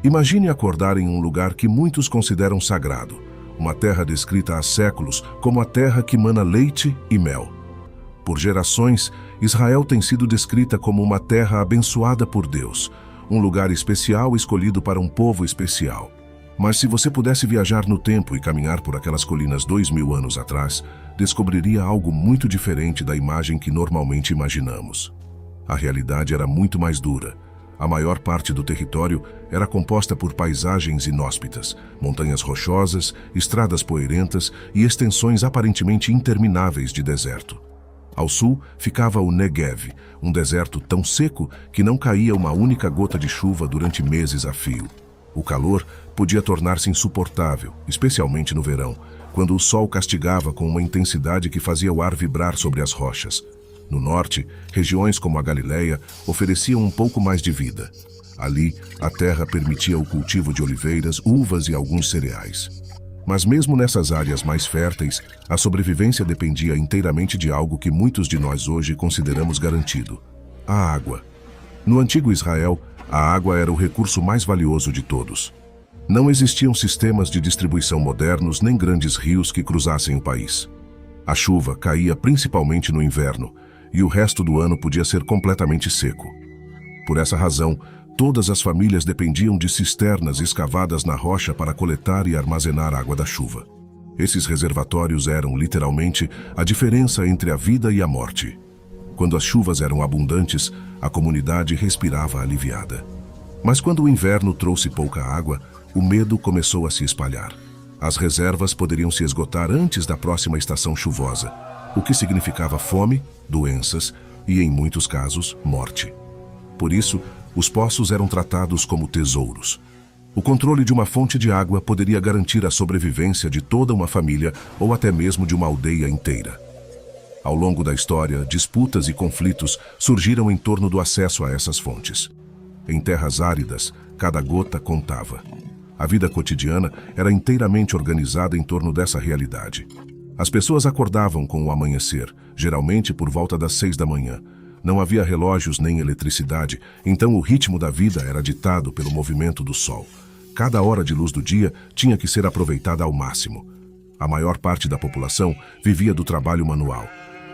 Imagine acordar em um lugar que muitos consideram sagrado, uma terra descrita há séculos como a terra que mana leite e mel. Por gerações, Israel tem sido descrita como uma terra abençoada por Deus, um lugar especial escolhido para um povo especial. Mas se você pudesse viajar no tempo e caminhar por aquelas colinas 2000 anos atrás, descobriria algo muito diferente da imagem que normalmente imaginamos. A realidade era muito mais dura. A maior parte do território era composta por paisagens inóspitas, montanhas rochosas, estradas poeirentas e extensões aparentemente intermináveis de deserto. Ao sul ficava o Negev, um deserto tão seco que não caía uma única gota de chuva durante meses a fio. O calor podia tornar-se insuportável, especialmente no verão, quando o sol castigava com uma intensidade que fazia o ar vibrar sobre as rochas. No norte, regiões como a Galileia ofereciam um pouco mais de vida. Ali, a terra permitia o cultivo de oliveiras, uvas e alguns cereais. Mas mesmo nessas áreas mais férteis, a sobrevivência dependia inteiramente de algo que muitos de nós hoje consideramos garantido: a água. No antigo Israel, a água era o recurso mais valioso de todos. Não existiam sistemas de distribuição modernos nem grandes rios que cruzassem o país. A chuva caía principalmente no inverno, e o resto do ano podia ser completamente seco. Por essa razão, todas as famílias dependiam de cisternas escavadas na rocha para coletar e armazenar água da chuva. Esses reservatórios eram, literalmente, a diferença entre a vida e a morte. Quando as chuvas eram abundantes, a comunidade respirava aliviada. Mas quando o inverno trouxe pouca água, o medo começou a se espalhar. As reservas poderiam se esgotar antes da próxima estação chuvosa, o que significava fome, doenças e, em muitos casos, morte. Por isso, os poços eram tratados como tesouros. O controle de uma fonte de água poderia garantir a sobrevivência de toda uma família ou até mesmo de uma aldeia inteira. Ao longo da história, disputas e conflitos surgiram em torno do acesso a essas fontes. Em terras áridas, cada gota contava. A vida cotidiana era inteiramente organizada em torno dessa realidade. As pessoas acordavam com o amanhecer, geralmente por volta das 6 da manhã. Não havia relógios nem eletricidade, então o ritmo da vida era ditado pelo movimento do sol. Cada hora de luz do dia tinha que ser aproveitada ao máximo. A maior parte da população vivia do trabalho manual.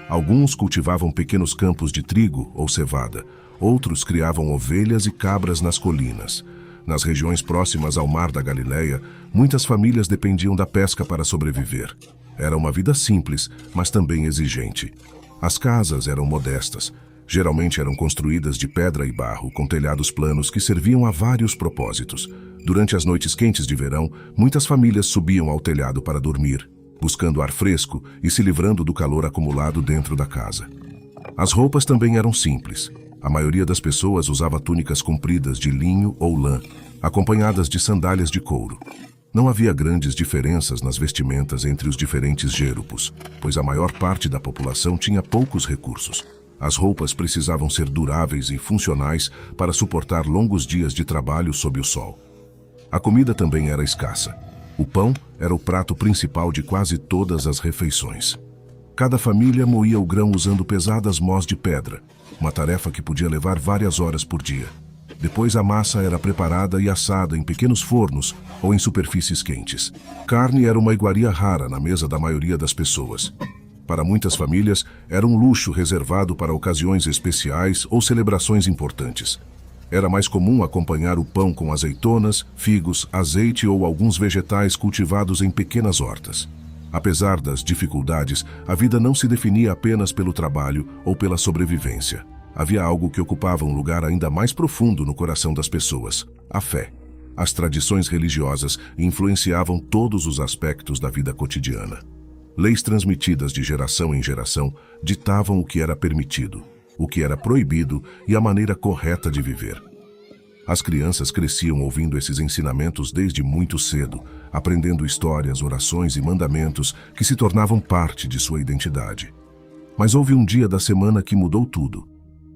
Alguns cultivavam pequenos campos de trigo ou cevada, outros criavam ovelhas e cabras nas colinas. Nas regiões próximas ao Mar da Galileia, muitas famílias dependiam da pesca para sobreviver. Era uma vida simples, mas também exigente. As casas eram modestas. Geralmente eram construídas de pedra e barro, com telhados planos que serviam a vários propósitos. Durante as noites quentes de verão, muitas famílias subiam ao telhado para dormir, buscando ar fresco e se livrando do calor acumulado dentro da casa. As roupas também eram simples. A maioria das pessoas usava túnicas compridas de linho ou lã, acompanhadas de sandálias de couro. Não havia grandes diferenças nas vestimentas entre os diferentes gêropos, pois a maior parte da população tinha poucos recursos. As roupas precisavam ser duráveis e funcionais para suportar longos dias de trabalho sob o sol. A comida também era escassa. O pão era o prato principal de quase todas as refeições. Cada família moía o grão usando pesadas mós de pedra, uma tarefa que podia levar várias horas por dia. Depois a massa era preparada e assada em pequenos fornos ou em superfícies quentes. Carne era uma iguaria rara na mesa da maioria das pessoas. Para muitas famílias, era um luxo reservado para ocasiões especiais ou celebrações importantes. Era mais comum acompanhar o pão com azeitonas, figos, azeite ou alguns vegetais cultivados em pequenas hortas. Apesar das dificuldades, a vida não se definia apenas pelo trabalho ou pela sobrevivência. Havia algo que ocupava um lugar ainda mais profundo no coração das pessoas: a fé. As tradições religiosas influenciavam todos os aspectos da vida cotidiana. Leis transmitidas de geração em geração ditavam o que era permitido, o que era proibido e a maneira correta de viver. As crianças cresciam ouvindo esses ensinamentos desde muito cedo, aprendendo histórias, orações e mandamentos que se tornavam parte de sua identidade. Mas houve um dia da semana que mudou tudo.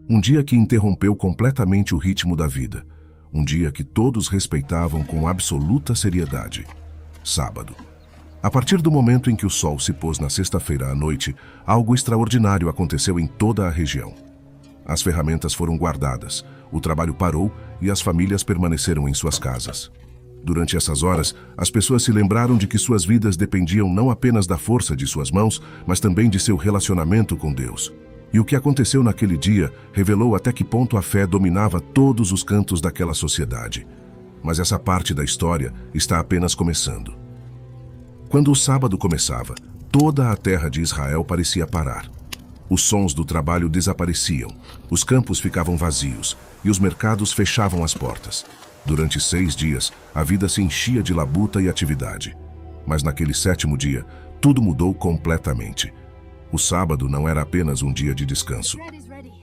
Um dia que interrompeu completamente o ritmo da vida. Um dia que todos respeitavam com absoluta seriedade. Sábado. A partir do momento em que o sol se pôs na sexta-feira à noite, algo extraordinário aconteceu em toda a região. As ferramentas foram guardadas, o trabalho parou e as famílias permaneceram em suas casas. Durante essas horas, as pessoas se lembraram de que suas vidas dependiam não apenas da força de suas mãos, mas também de seu relacionamento com Deus. E o que aconteceu naquele dia revelou até que ponto a fé dominava todos os cantos daquela sociedade. Mas essa parte da história está apenas começando. Quando o sábado começava, toda a terra de Israel parecia parar. Os sons do trabalho desapareciam, os campos ficavam vazios e os mercados fechavam as portas. Durante 6 dias, a vida se enchia de labuta e atividade. Mas naquele 7º dia, tudo mudou completamente. O sábado não era apenas um dia de descanso.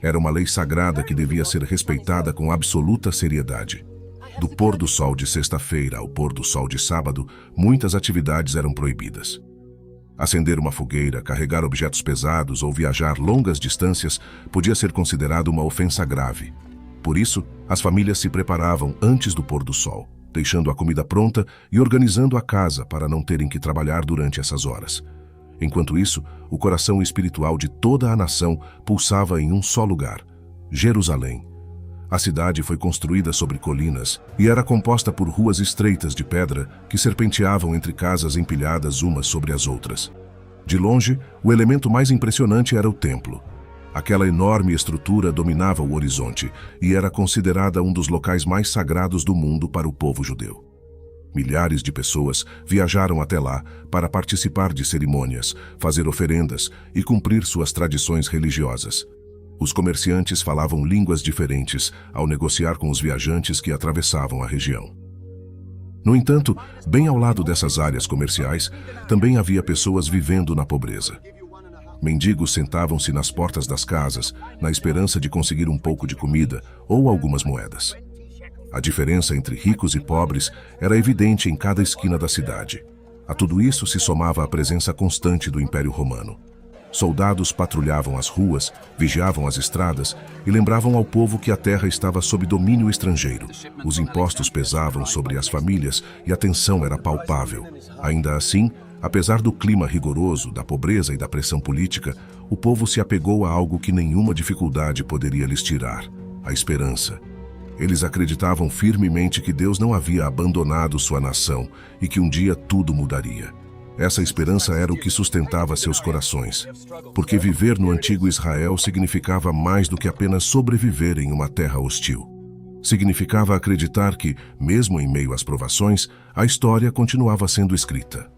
Era uma lei sagrada que devia ser respeitada com absoluta seriedade. Do pôr do sol de sexta-feira ao pôr do sol de sábado, muitas atividades eram proibidas. Acender uma fogueira, carregar objetos pesados ou viajar longas distâncias podia ser considerado uma ofensa grave. Por isso, as famílias se preparavam antes do pôr do sol, deixando a comida pronta e organizando a casa para não terem que trabalhar durante essas horas. Enquanto isso, o coração espiritual de toda a nação pulsava em um só lugar: Jerusalém. A cidade foi construída sobre colinas e era composta por ruas estreitas de pedra que serpenteavam entre casas empilhadas umas sobre as outras. De longe, o elemento mais impressionante era o templo. Aquela enorme estrutura dominava o horizonte e era considerada um dos locais mais sagrados do mundo para o povo judeu. Milhares de pessoas viajaram até lá para participar de cerimônias, fazer oferendas e cumprir suas tradições religiosas. Os comerciantes falavam línguas diferentes ao negociar com os viajantes que atravessavam a região. No entanto, bem ao lado dessas áreas comerciais, também havia pessoas vivendo na pobreza. Mendigos sentavam-se nas portas das casas, na esperança de conseguir um pouco de comida ou algumas moedas. A diferença entre ricos e pobres era evidente em cada esquina da cidade. A tudo isso se somava a presença constante do Império Romano. Soldados patrulhavam as ruas, vigiavam as estradas e lembravam ao povo que a terra estava sob domínio estrangeiro. Os impostos pesavam sobre as famílias e a tensão era palpável. Ainda assim, apesar do clima rigoroso, da pobreza e da pressão política, o povo se apegou a algo que nenhuma dificuldade poderia lhes tirar: a esperança. Eles acreditavam firmemente que Deus não havia abandonado sua nação e que um dia tudo mudaria. Essa esperança era o que sustentava seus corações, porque viver no antigo Israel significava mais do que apenas sobreviver em uma terra hostil. Significava acreditar que, mesmo em meio às provações, a história continuava sendo escrita.